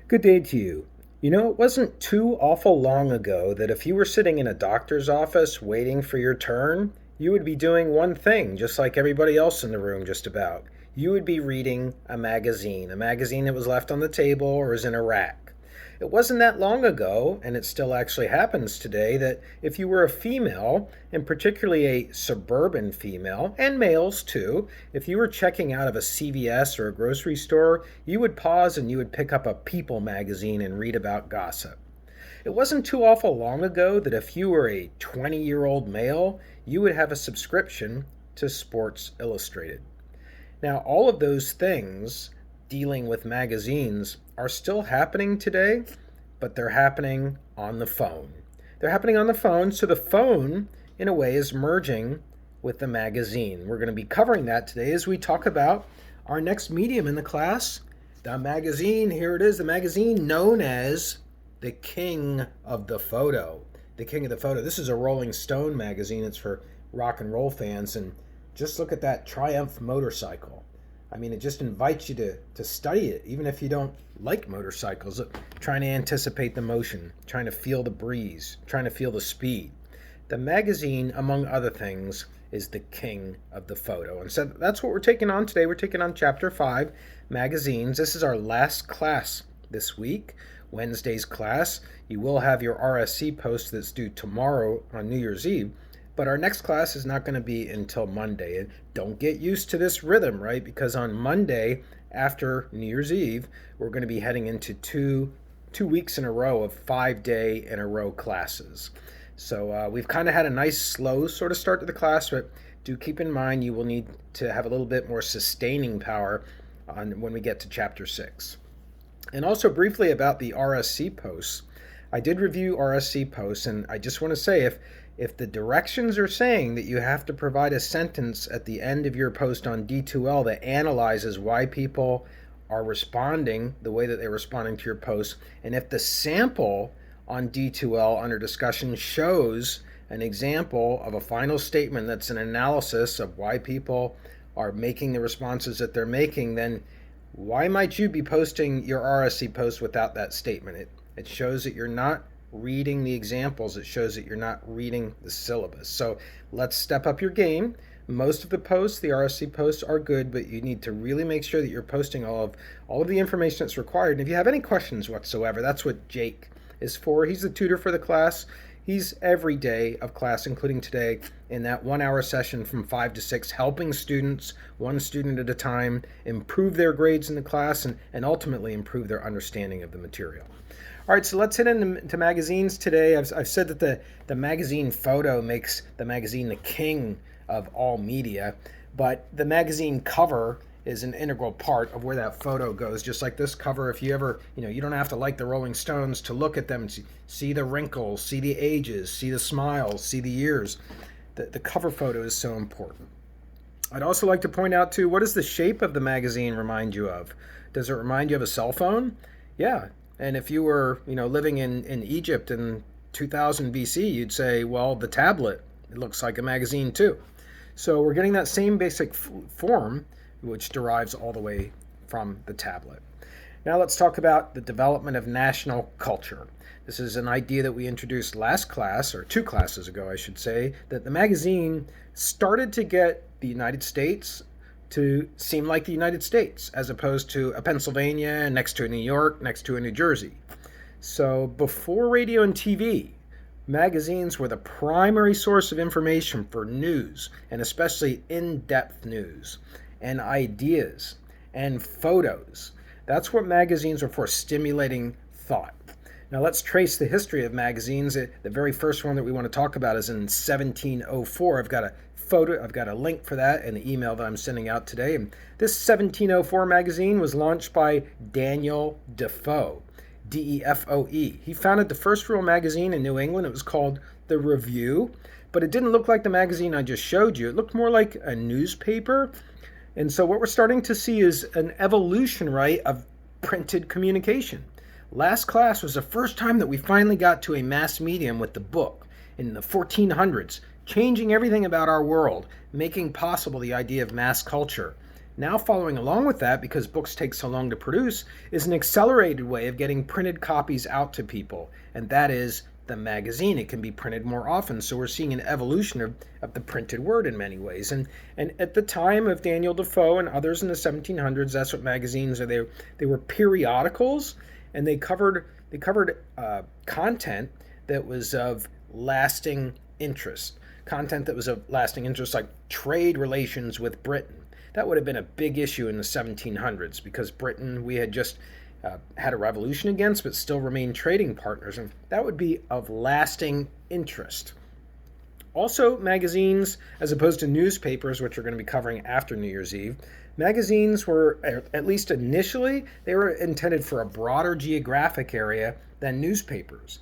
Good day to you. It wasn't too awful long ago that if you were sitting in a doctor's office waiting for your turn, you would be doing one thing, just like everybody else in the room, just about. You would be reading a magazine that was left on the table or is in a rack. It wasn't that long ago, and it still actually happens today, that if you were a female, and particularly a suburban female, and males too, if you were checking out of a CVS or a grocery store, you would pause and you would pick up a People magazine and read about gossip. It wasn't too awful long ago that if you were a 20-year-old male, you would have a subscription to Sports Illustrated. Now, all of those things dealing with magazines are still happening today, but they're happening on the phone. They're happening on the phone, so the phone, in a way, is merging with the magazine. We're going to be covering that today as we talk about our next medium in the class, the magazine. Here it is, the magazine known as the King of the Photo. The King of the Photo. This is a Rolling Stone magazine. It's for rock and roll fans, and just look at that Triumph motorcycle. I mean, it just invites you to study it, even if you don't like motorcycles. Trying to anticipate the motion, trying to feel the breeze, trying to feel the speed. The magazine, among other things, is the king of the photo. And so that's what we're taking on today. We're taking on Chapter 5, magazines. This is our last class this week, Wednesday's class. You will have your RSC post that's due tomorrow on New Year's Eve. But our next class is not going to be until Monday. And don't get used to this rhythm, right? Because on Monday, after New Year's Eve, we're going to be heading into two weeks in a row of 5-day in a row classes. So we've kind of had a nice slow sort of start to the class, but do keep in mind you will need to have a little bit more sustaining power when we get to Chapter 6. And also briefly about the RSC posts. I did review RSC posts, and I just want to say if the directions are saying that you have to provide a sentence at the end of your post on D2L that analyzes why people are responding the way that they're responding to your post, and if the sample on D2L under discussion shows an example of a final statement that's an analysis of why people are making the responses that they're making, then why might you be posting your RSC post without that statement? It shows that you're not reading the examples. It shows that you're not reading the syllabus. So let's step up your game. Most of the posts, the RSC posts, are good, but you need to really make sure that you're posting all of the information that's required. And if you have any questions whatsoever, that's what Jake is for. He's the tutor for the class. He's every day of class, including today, in that 1-hour session from 5 to 6, helping students, one student at a time, improve their grades in the class and ultimately improve their understanding of the material. All right, so let's hit into magazines today. I've said that the magazine photo makes the magazine the king of all media, but the magazine cover is an integral part of where that photo goes. Just like this cover, if you ever, you don't have to like the Rolling Stones to look at them and see the wrinkles, see the ages, see the smiles, see the years. The cover photo is so important. I'd also like to point out too, what does the shape of the magazine remind you of? Does it remind you of a cell phone? Yeah. And if you were, living in Egypt in 2000 BC, you'd say, well, the tablet, it looks like a magazine too. So we're getting that same basic form, which derives all the way from the tablet. Now let's talk about the development of national culture. This is an idea that we introduced last class, or 2 classes ago, I should say, that the magazine started to get the United States to seem like the United States, as opposed to a Pennsylvania next to a New York, next to a New Jersey. So before radio and TV, magazines were the primary source of information for news, and especially in-depth news, and ideas, and photos. That's what magazines are for, stimulating thought. Now let's trace the history of magazines. The very first one that we want to talk about is in 1704. I've got a link for that in the email that I'm sending out today. And this 1704 magazine was launched by Daniel Defoe, Defoe. He founded the first real magazine in New England. It was called The Review, but it didn't look like the magazine I just showed you. It looked more like a newspaper. And so what we're starting to see is an evolution, right, of printed communication. Last class was the first time that we finally got to a mass medium with the book in the 1400s, changing everything about our world, making possible the idea of mass culture. Now, following along with that, because books take so long to produce, is an accelerated way of getting printed copies out to people, and that is the magazine. It can be printed more often, so we're seeing an evolution of the printed word in many ways. And at the time of Daniel Defoe and others in the 1700s, that's what magazines are. They were periodicals, and they covered content that was of lasting interest. Content that was of lasting interest, like trade relations with Britain. That would have been a big issue in the 1700s because Britain, we had just had a revolution against, but still remained trading partners. And that would be of lasting interest. Also, magazines, as opposed to newspapers, which we're going to be covering after New Year's Eve, magazines were, at least initially, they were intended for a broader geographic area than newspapers.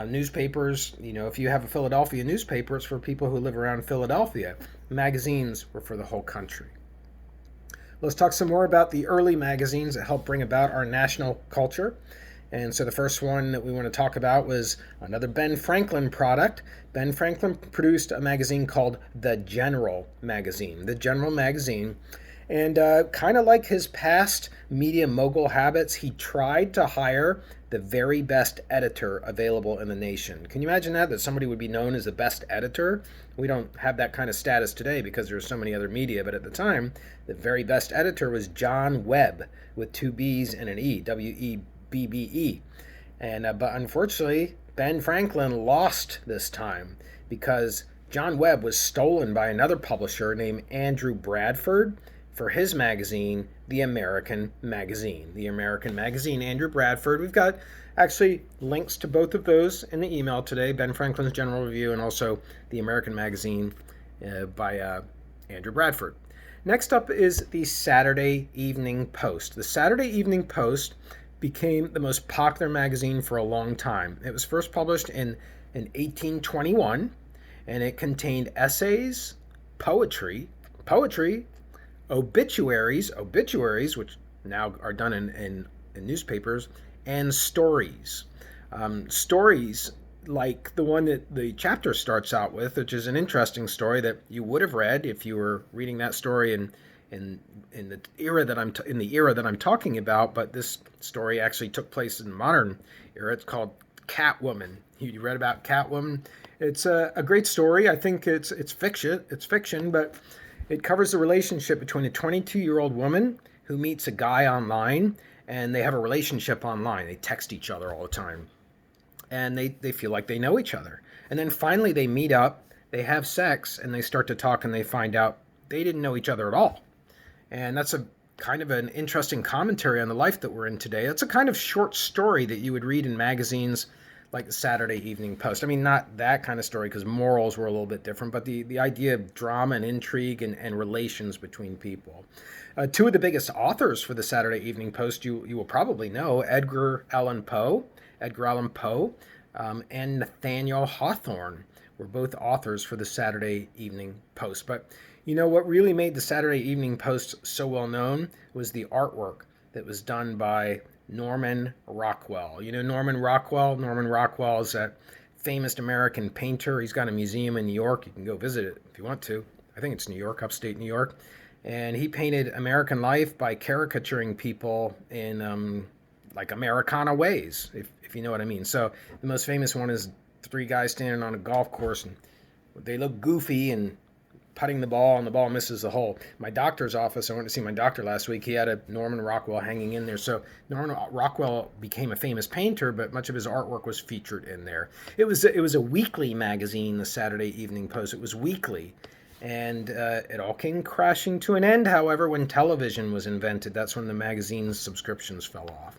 Newspapers, if you have a Philadelphia newspaper, it's for people who live around Philadelphia. Magazines were for the whole country. Let's talk some more about the early magazines that helped bring about our national culture. And so the first one that we want to talk about was another Ben Franklin product. Ben Franklin produced a magazine called The General Magazine. The General Magazine. And kind of like his past media mogul habits, he tried to hire the very best editor available in the nation. Can you imagine that somebody would be known as the best editor? We don't have that kind of status today because there's so many other media, but at the time, the very best editor was John Webb with two B's and an E, W-E-B-B-E. And but unfortunately, Ben Franklin lost this time because John Webb was stolen by another publisher named Andrew Bradford for his magazine, The American Magazine. The American Magazine, Andrew Bradford. We've got actually links to both of those in the email today, Ben Franklin's General Review and also The American Magazine by Andrew Bradford. Next up is the Saturday Evening Post. The Saturday Evening Post became the most popular magazine for a long time. It was first published in 1821, and it contained essays, poetry, obituaries, which now are done in newspapers, and stories. Stories like the one that the chapter starts out with, which is an interesting story that you would have read if you were reading that story in the era that I'm talking about. But this story actually took place in the modern era. It's called Catwoman. You read about Catwoman. It's a great story. I think it's fiction. It's fiction, but it covers the relationship between a 22-year-old woman who meets a guy online, and they have a relationship online. They text each other all the time, and they feel like they know each other. And then finally they meet up, they have sex, and they start to talk, and they find out they didn't know each other at all. And that's a kind of an interesting commentary on the life that we're in today. That's a kind of short story that you would read in magazines like the Saturday Evening Post. I mean, not that kind of story because morals were a little bit different, but the idea of drama and intrigue and relations between people. Two of the biggest authors for the Saturday Evening Post you will probably know, Edgar Allan Poe, and Nathaniel Hawthorne were both authors for the Saturday Evening Post. But what really made the Saturday Evening Post so well known was the artwork that was done by Norman Rockwell. Norman Rockwell? Norman Rockwell is a famous American painter. He's got a museum in New York. You can go visit it if you want to. I think it's New York, upstate New York. And he painted American life by caricaturing people in like Americana ways, if you know what I mean. So the most famous one is three guys standing on a golf course, and they look goofy and putting the ball, and the ball misses the hole. My doctor's office, I went to see my doctor last week, he had a Norman Rockwell hanging in there. So Norman Rockwell became a famous painter, but much of his artwork was featured in there. It was a weekly magazine, the Saturday Evening Post. It was weekly. And it all came crashing to an end, however, when television was invented. That's when the magazine's subscriptions fell off.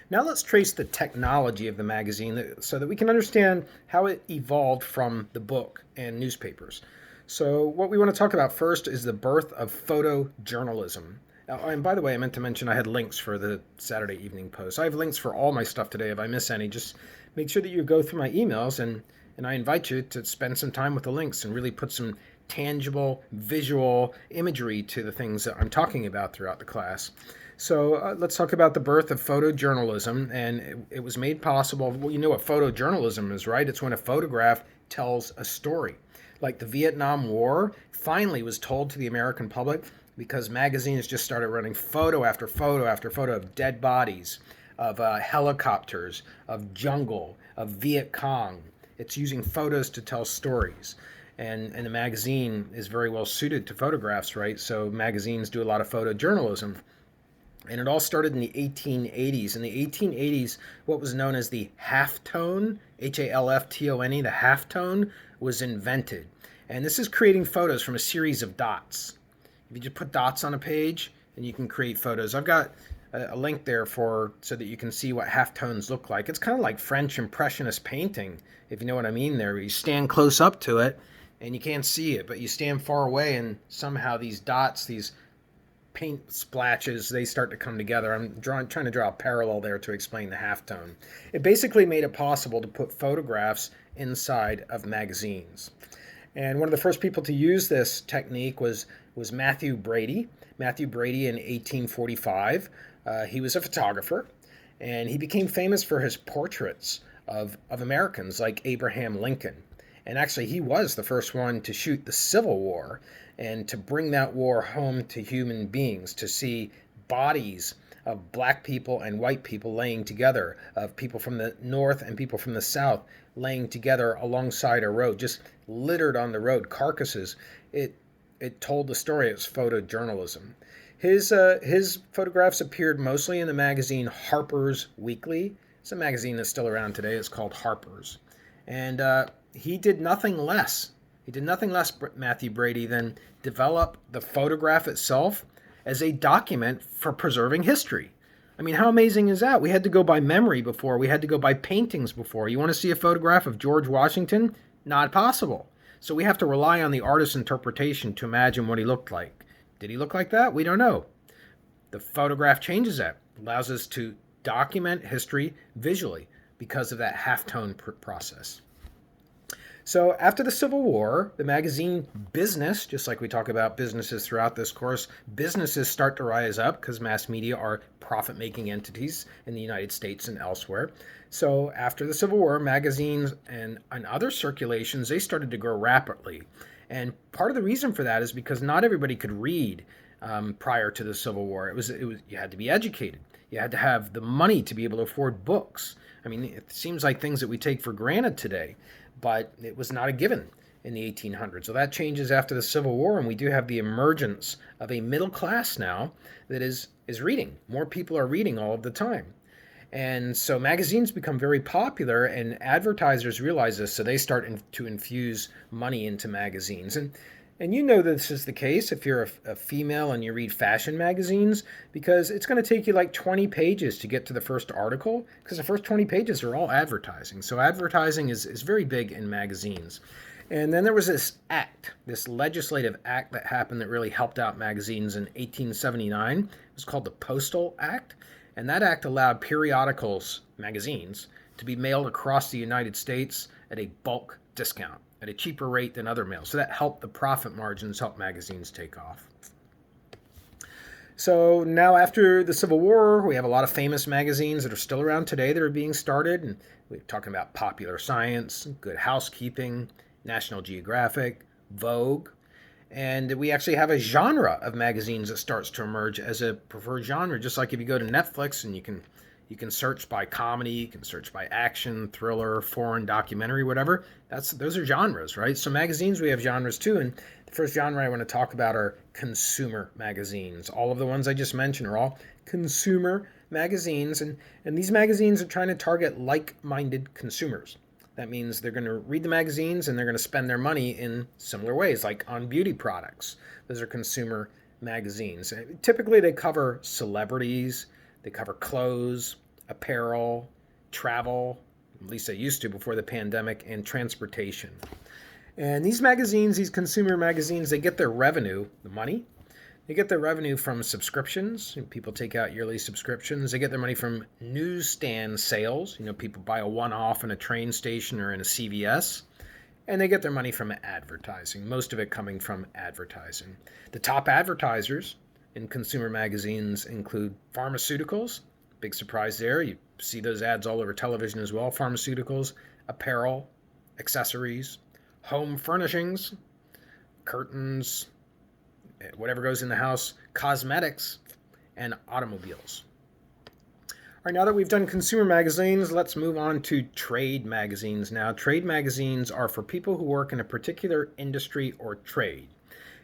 Now let's trace the technology of the magazine so that we can understand how it evolved from the book and newspapers. So what we want to talk about first is the birth of photojournalism. And by the way, I meant to mention I had links for the Saturday Evening Post. I have links for all my stuff today. If I miss any, just make sure that you go through my emails, and I invite you to spend some time with the links and really put some tangible, visual imagery to the things that I'm talking about throughout the class. So let's talk about the birth of photojournalism, and it was made possible. Well, you know what photojournalism is, right? It's when a photograph tells a story. Like the Vietnam War finally was told to the American public because magazines just started running photo after photo after photo of dead bodies, of helicopters, of jungle, of Viet Cong. It's using photos to tell stories. And the magazine is very well suited to photographs, right? So magazines do a lot of photojournalism. And it all started in the 1880s. In the 1880s, what was known as the halftone, Halftone, the halftone was invented. And this is creating photos from a series of dots. If you just put dots on a page, and you can create photos. I've got a link there for so that you can see what halftones look like. It's kind of like French Impressionist painting, if you know what I mean there. You stand close up to it, and you can't see it, but you stand far away, and somehow these dots, these paint splatches, they start to come together. I'm trying to draw a parallel there to explain the halftone. It basically made it possible to put photographs inside of magazines. And one of the first people to use this technique was Mathew Brady. Mathew Brady in 1845. He was a photographer, and he became famous for his portraits of Americans like Abraham Lincoln. And actually, he was the first one to shoot the Civil War and to bring that war home to human beings, to see bodies of black people and white people laying together, of people from the north and people from the south laying together alongside a road, just littered on the road, carcasses. It told the story. It was photojournalism. His photographs appeared mostly in the magazine Harper's Weekly. It's a magazine that's still around today. It's called Harper's. And he did nothing less. Mathew Brady, than develop the photograph itself as a document for preserving history. I mean, how amazing is that? We had to go by memory before. We had to go by paintings before. You want to see a photograph of George Washington? Not possible. So we have to rely on the artist's interpretation to imagine what he looked like. Did he look like that? We don't know. The photograph changes that, allows us to document history visually because of that halftone process. So after the Civil War, the magazine business, just like we talk about businesses throughout this course, businesses start to rise up because mass media are profit-making entities in the United States and elsewhere. So after the Civil War, magazines and other circulations, they started to grow rapidly. And part of the reason for that is because not everybody could read prior to the Civil War. It was you had to be educated. You had to have the money to be able to afford books. I mean, it seems like things that we take for granted today, but it was not a given in the 1800s. So that changes after the Civil War, and we do have the emergence of a middle class now that is reading. More people are reading all of the time. And so magazines become very popular, and advertisers realize this, so they start to infuse money into magazines. And you know this is the case if you're a female and you read fashion magazines, because it's going to take you like 20 pages to get to the first article, because the first 20 pages are all advertising. So advertising is very big in magazines. And then there was this legislative act that happened that really helped out magazines in 1879. It was called the Postal Act. And that act allowed periodicals, magazines, to be mailed across the United States at a bulk discount, at a cheaper rate than other mail. So that helped the profit margins, helped magazines take off. So now after the Civil War, we have a lot of famous magazines that are still around today that are being started. And we're talking about Popular Science, Good Housekeeping, National Geographic, Vogue. And we actually have a genre of magazines that starts to emerge as a preferred genre. Just like if you go to Netflix and you can search by comedy, you can search by action, thriller, foreign, documentary, whatever. Those are genres, right? So magazines, we have genres too. And the first genre I want to talk about are consumer magazines. All of the ones I just mentioned are all consumer magazines. And these magazines are trying to target like-minded consumers. That means they're going to read the magazines and they're going to spend their money in similar ways, like on beauty products. Those are consumer magazines. Typically, they cover celebrities, they cover clothes, apparel, travel, at least they used to before the pandemic, and transportation. And these magazines, these consumer magazines, they get their revenue, the money. They get their revenue from subscriptions. People take out yearly subscriptions. They get their money from newsstand sales. People buy a one-off in a train station or in a CVS. And they get their money from advertising, most of it coming from advertising. The top advertisers in consumer magazines include pharmaceuticals. Big surprise there. You see those ads all over television as well. Pharmaceuticals, apparel, accessories, home furnishings, curtains, whatever goes in the house, cosmetics, and automobiles. All right, now that we've done consumer magazines, let's move on to trade magazines now. Trade magazines are for people who work in a particular industry or trade.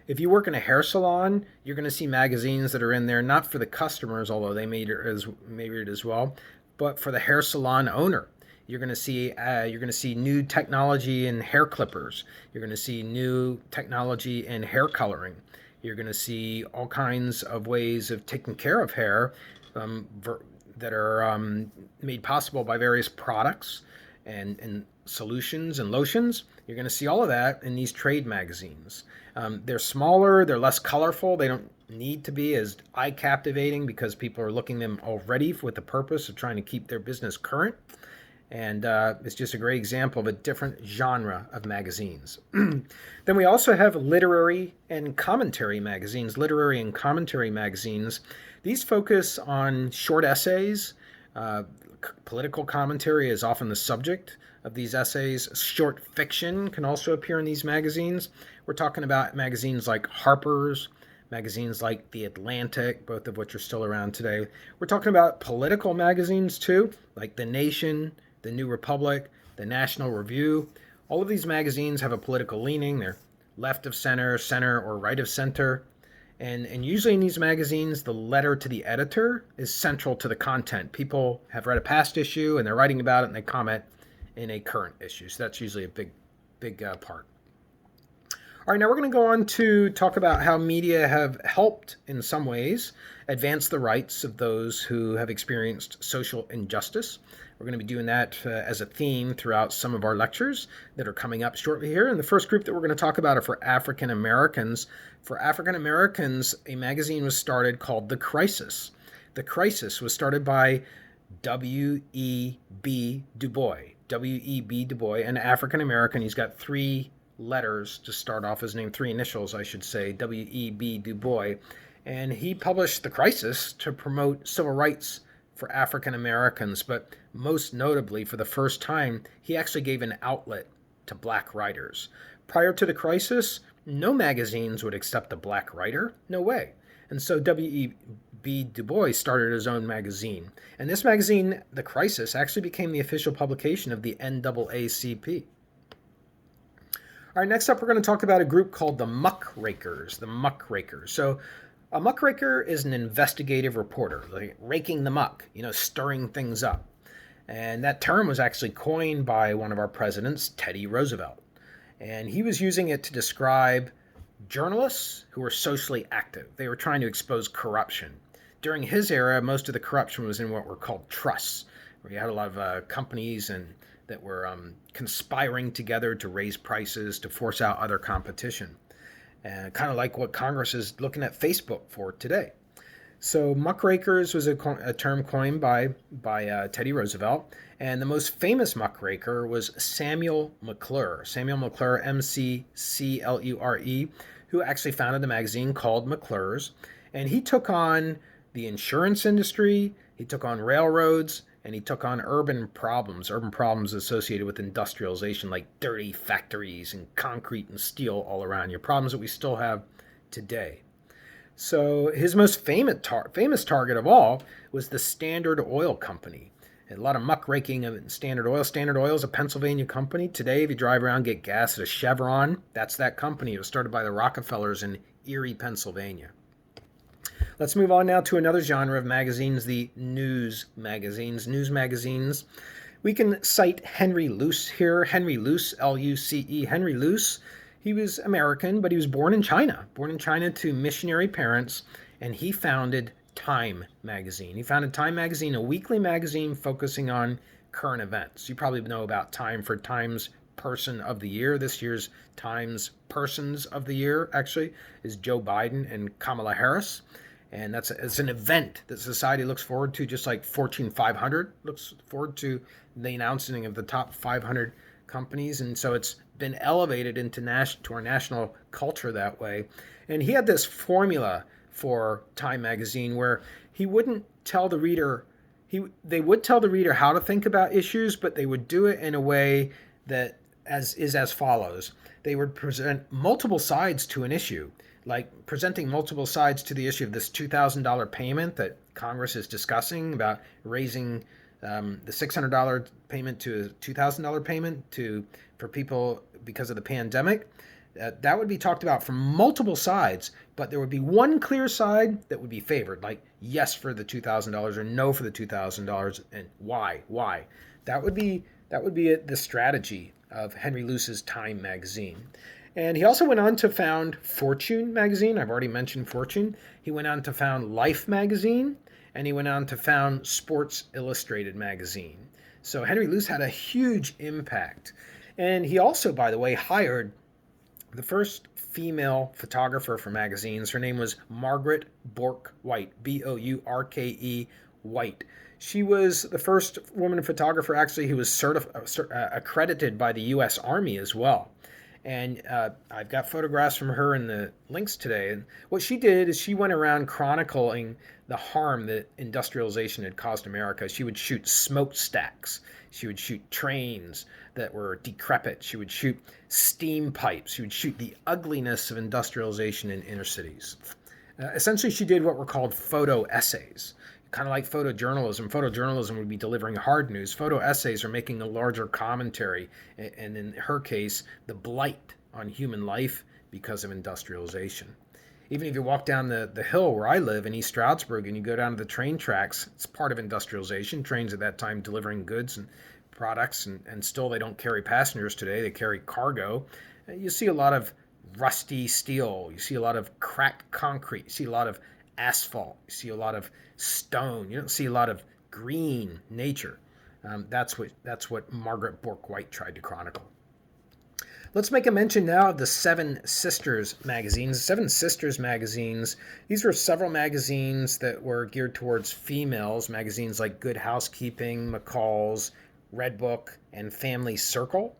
If you work in a hair salon, you're going to see magazines that are in there not for the customers, although they may read it as well, but for the hair salon owner. You're going to see new technology in hair clippers. You're going to see new technology in hair coloring. You're going to see all kinds of ways of taking care of hair that are made possible by various products and solutions and lotions. You're going to see all of that in these trade magazines. They're smaller, they're less colorful, they don't need to be as eye captivating because people are looking them already with the purpose of trying to keep their business current. And it's just a great example of a different genre of magazines. Then we also have literary and commentary magazines. Literary and commentary magazines, these focus on short essays. Political commentary is often the subject of these essays. Short fiction can also appear in these magazines. We're talking about magazines like Harper's, magazines like The Atlantic, both of which are still around today. We're talking about political magazines too, like The Nation, The New Republic, The National Review. All of these magazines have a political leaning. They're left of center, center, or right of center. And usually in these magazines, the letter to the editor is central to the content. People have read a past issue and they're writing about it and they comment in a current issue. So that's usually a big part. All right, now we're going to go on to talk about how media have helped, in some ways, advance the rights of those who have experienced social injustice. We're going to be doing that as a theme throughout some of our lectures that are coming up shortly here. And the first group that we're going to talk about are for African Americans. For African Americans, a magazine was started called The Crisis. The Crisis was started by W.E.B. Du Bois. W.E.B. Du Bois, an African American. He's got three letters to start off his name, three initials, I should say, W.E.B. Du Bois. And he published The Crisis to promote civil rights for African Americans, but most notably, for the first time, he actually gave an outlet to black writers. Prior to The Crisis, no magazines would accept a black writer. No way. And so W.E.B. Du Bois started his own magazine. And this magazine, The Crisis, actually became the official publication of the NAACP. All right, next up, we're going to talk about a group called the Muckrakers. The Muckrakers. So a muckraker is an investigative reporter, like raking the muck, stirring things up. And that term was actually coined by one of our presidents, Teddy Roosevelt. And he was using it to describe journalists who were socially active. They were trying to expose corruption. During his era, most of the corruption was in what were called trusts, where you had a lot of companies that were conspiring together to raise prices, to force out other competition. Kind of like what Congress is looking at Facebook for today. So muckrakers was a term coined by Teddy Roosevelt, and the most famous muckraker was Samuel McClure. Samuel McClure, M-C-C-L-U-R-E, who actually founded a magazine called McClure's, and he took on the insurance industry, he took on railroads, and he took on urban problems associated with industrialization, like dirty factories and concrete and steel all around you, problems that we still have today. So his most famous target of all was the Standard Oil Company. A lot of muckraking of Standard Oil. Standard Oil is a Pennsylvania company. Today, if you drive around and get gas at a Chevron, that's that company. It was started by the Rockefellers in Erie, Pennsylvania. Let's move on now to another genre of magazines, the news magazines. News magazines. We can cite Henry Luce here. Henry Luce, L-U-C-E. Henry Luce, he was American, but he was born in China to missionary parents, and he founded Time magazine. He founded Time magazine, a weekly magazine focusing on current events. You probably know about Time for Time's Person of the Year. This year's Time's Persons of the Year, actually, is Joe Biden and Kamala Harris. And it's an event that society looks forward to, just like Fortune 500 looks forward to the announcing of the top 500 companies. And so it's been elevated into to our national culture that way. And he had this formula for Time magazine where he wouldn't tell the reader, they would tell the reader how to think about issues, but they would do it in a way that is as follows. They would present multiple sides to an issue. like presenting multiple sides to the issue of this $2,000 payment that Congress is discussing about raising the $600 payment to a $2,000 payment for people because of the pandemic. That would be talked about from multiple sides, but there would be one clear side that would be favored, like yes for the $2,000 or no for the $2,000, and why? Why? That would be the strategy of Henry Luce's Time magazine. And he also went on to found Fortune magazine. I've already mentioned Fortune. He went on to found Life magazine, and he went on to found Sports Illustrated magazine. So Henry Luce had a huge impact. And he also, by the way, hired the first female photographer for magazines. Her name was Margaret Bourke White, Bourke White. She was the first woman photographer, actually, who was accredited by the U.S. Army as well. And I've got photographs from her in the links today. And what she did is she went around chronicling the harm that industrialization had caused America. She would shoot smokestacks. She would shoot trains that were decrepit. She would shoot steam pipes. She would shoot the ugliness of industrialization in inner cities. Essentially, she did what were called photo essays, kind of like photojournalism. Photojournalism would be delivering hard news. Photo essays are making a larger commentary, and in her case, the blight on human life because of industrialization. Even if you walk down the hill where I live in East Stroudsburg and you go down to the train tracks, it's part of industrialization. Trains at that time delivering goods and products, and still they don't carry passengers today. They carry cargo. You see a lot of rusty steel. You see a lot of cracked concrete. You see a lot of asphalt. You see a lot of stone. You don't see a lot of green nature. That's what Margaret Bourke White tried to chronicle. Let's make a mention now of the Seven Sisters magazines. Seven Sisters magazines, these were several magazines that were geared towards females, magazines like Good Housekeeping, McCall's, Red Book, and Family Circle.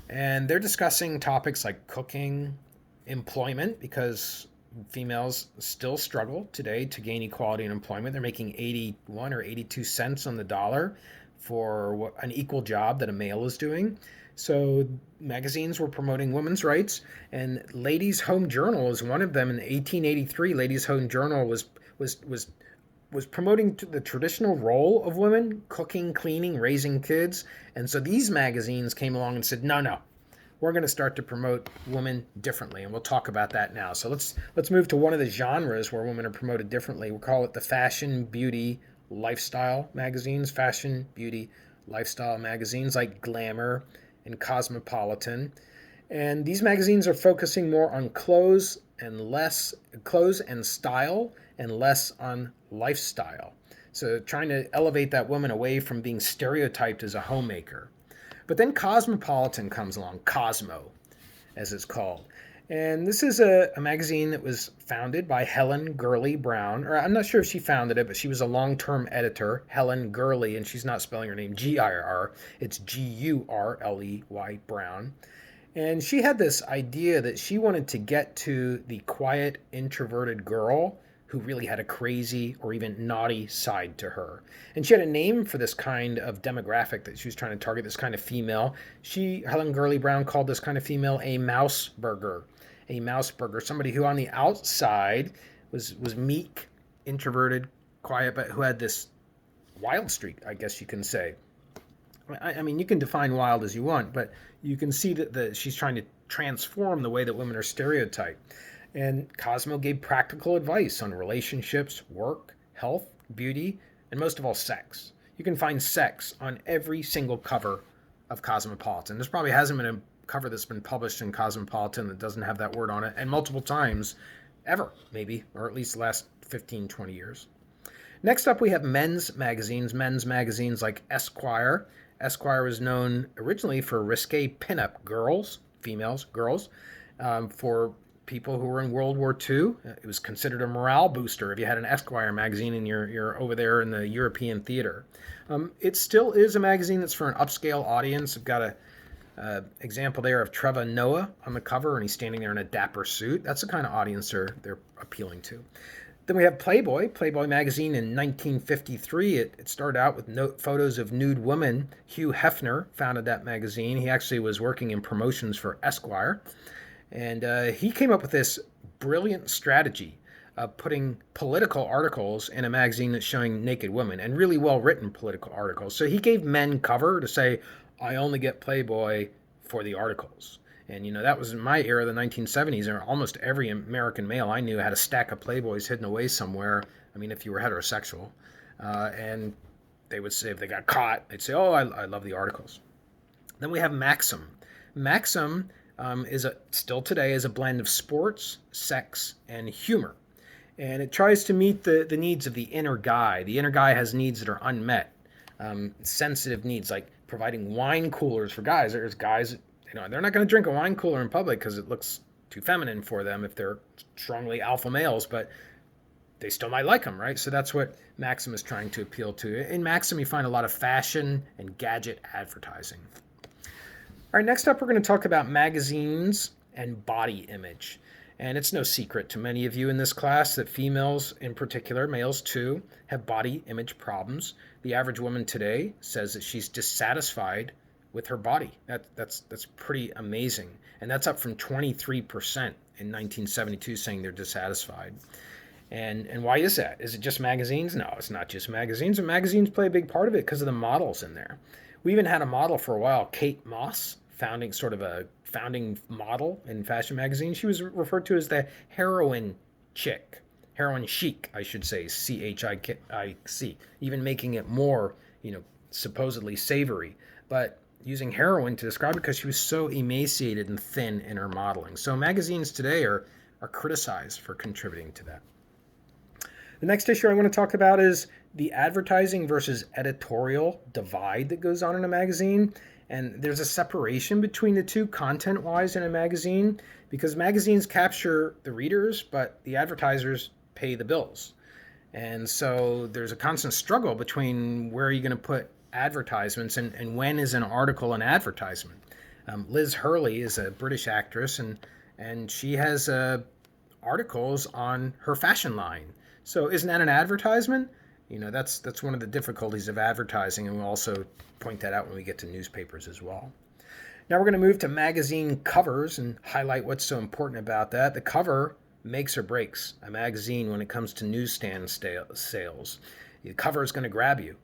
And they're discussing topics like cooking, employment, because females still struggle today to gain equality in employment. They're making 81 or 82 cents on the dollar for an equal job that a male is doing. So magazines were promoting women's rights, and Ladies' Home Journal is one of them. In 1883, Ladies' Home Journal was promoting the traditional role of women, cooking, cleaning, raising kids. And so these magazines came along and said, no, we're going to start to promote women differently, and we'll talk about that now. So let's move to one of the genres where women are promoted differently. We'll call it the fashion, beauty, lifestyle magazines. Fashion, beauty, lifestyle magazines like Glamour and Cosmopolitan. And these magazines are focusing more on clothes and style and less on lifestyle. So trying to elevate that woman away from being stereotyped as a homemaker. But then Cosmopolitan comes along, Cosmo, as it's called. And this is a magazine that was founded by Helen Gurley Brown, or I'm not sure if she founded it, but she was a long-term editor, Helen Gurley, and she's not spelling her name G-I-R, it's G-U-R-L-E-Y Brown. And she had this idea that she wanted to get to the quiet, introverted girl who really had a crazy or even naughty side to her. And she had a name for this kind of demographic that she was trying to target, this kind of female. Helen Gurley Brown, called this kind of female a mouse burger. A mouse burger, somebody who on the outside was meek, introverted, quiet, but who had this wild streak, I guess you can say. I mean, you can define wild as you want, but you can see that she's trying to transform the way that women are stereotyped. And Cosmo gave practical advice on relationships, work, health, beauty, and most of all, sex. You can find sex on every single cover of Cosmopolitan. There probably hasn't been a cover that's been published in Cosmopolitan that doesn't have that word on it, and multiple times ever, maybe, or at least the last 15, 20 years. Next up, we have men's magazines like Esquire. Esquire was known originally for risque pinup girls, females, girls, for people who were in World War II. It was considered a morale booster if you had an Esquire magazine and you're over there in the European theater. It still is a magazine that's for an upscale audience. I've got a example there of Trevor Noah on the cover, and he's standing there in a dapper suit. That's the kind of audience they're appealing to. Then we have Playboy magazine in 1953. It started out with photos of nude women. Hugh Hefner founded that magazine. He actually was working in promotions for Esquire. And he came up with this brilliant strategy of putting political articles in a magazine that's showing naked women, and really well written political articles. So he gave men cover to say, I only get Playboy for the articles. And, that was in my era, the 1970s, and almost every American male I knew had a stack of Playboys hidden away somewhere. I mean, if you were heterosexual. And they would say, if they got caught, they'd say, oh, I love the articles. Then we have Maxim. Maxim still today is a blend of sports, sex, and humor. And it tries to meet the needs of the inner guy. The inner guy has needs that are unmet, sensitive needs, like providing wine coolers for guys. There's guys, they're not going to drink a wine cooler in public because it looks too feminine for them if they're strongly alpha males, but they still might like them, right? So that's what Maxim is trying to appeal to. In Maxim, you find a lot of fashion and gadget advertising. All right, next up, we're going to talk about magazines and body image. And it's no secret to many of you in this class that females in particular, males too, have body image problems. The average woman today says that she's dissatisfied with her body. That's pretty amazing. And that's up from 23% in 1972 saying they're dissatisfied. And why is that? Is it just magazines? No, it's not just magazines. And magazines play a big part of it because of the models in there. We even had a model for a while, Kate Moss, founding model in fashion magazine. She was referred to as the heroin chick. Heroin chic, I should say, CHIC, even making it more, supposedly savory. But using heroin to describe it because she was so emaciated and thin in her modeling. So magazines today are criticized for contributing to that. The next issue I want to talk about is the advertising versus editorial divide that goes on in a magazine. And there's a separation between the two content-wise in a magazine because magazines capture the readers, but the advertisers pay the bills. And so there's a constant struggle between where are you going to put advertisements and when is an article an advertisement. Liz Hurley is a British actress, and she has articles on her fashion line. So isn't that an advertisement? That's one of the difficulties of advertising, and we'll also point that out when we get to newspapers as well. Now we're going to move to magazine covers and highlight what's so important about that. The cover makes or breaks a magazine when it comes to newsstand sales. The cover is going to grab you.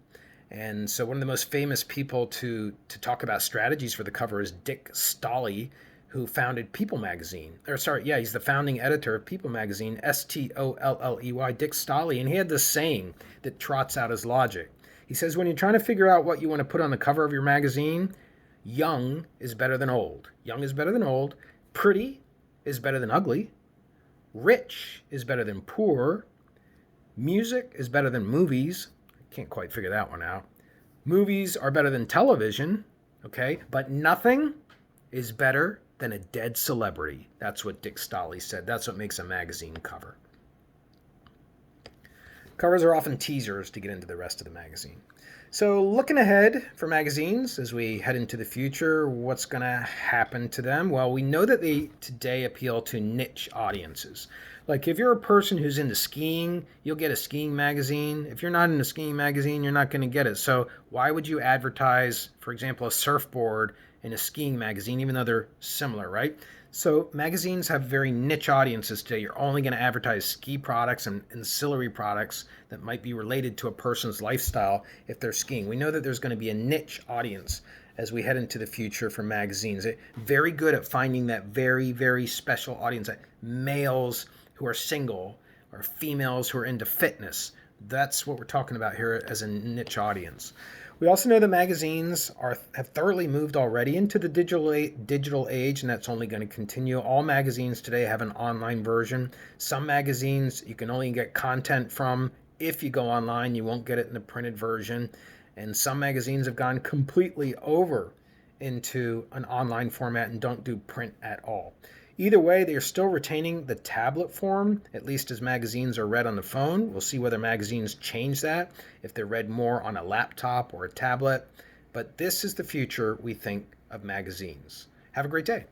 And so one of the most famous people to talk about strategies for the cover is Dick Stolley, who founded People Magazine. He's the founding editor of People Magazine, Stolley, Dick Stolley. And he had this saying that trots out his logic. He says, when you're trying to figure out what you want to put on the cover of your magazine, young is better than old. Young is better than old. Pretty is better than ugly. Rich is better than poor. Music is better than movies. I can't quite figure that one out. Movies are better than television, okay? But nothing is better than a dead celebrity. That's what Dick Stolley said. That's what makes a magazine cover. Covers are often teasers to get into the rest of the magazine. So looking ahead for magazines as we head into the future, what's going to happen to them? Well, we know that they today appeal to niche audiences. Like if you're a person who's into skiing, you'll get a skiing magazine. If you're not in a skiing magazine, you're not going to get it. So why would you advertise, for example, a surfboard in a skiing magazine, even though they're similar, right? So magazines have very niche audiences today. You're only going to advertise ski products and ancillary products that might be related to a person's lifestyle if they're skiing. We know that there's going to be a niche audience as we head into the future for magazines. They're very good at finding that very, very special audience, like males who are single or females who are into fitness. That's what we're talking about here as a niche audience. We also know that magazines have thoroughly moved already into the digital age, and that's only going to continue. All magazines today have an online version. Some magazines you can only get content from if you go online. You won't get it in the printed version. And some magazines have gone completely over into an online format and don't do print at all. Either way, they are still retaining the tablet form, at least as magazines are read on the phone. We'll see whether magazines change that, if they're read more on a laptop or a tablet. But this is the future, we think, of magazines. Have a great day.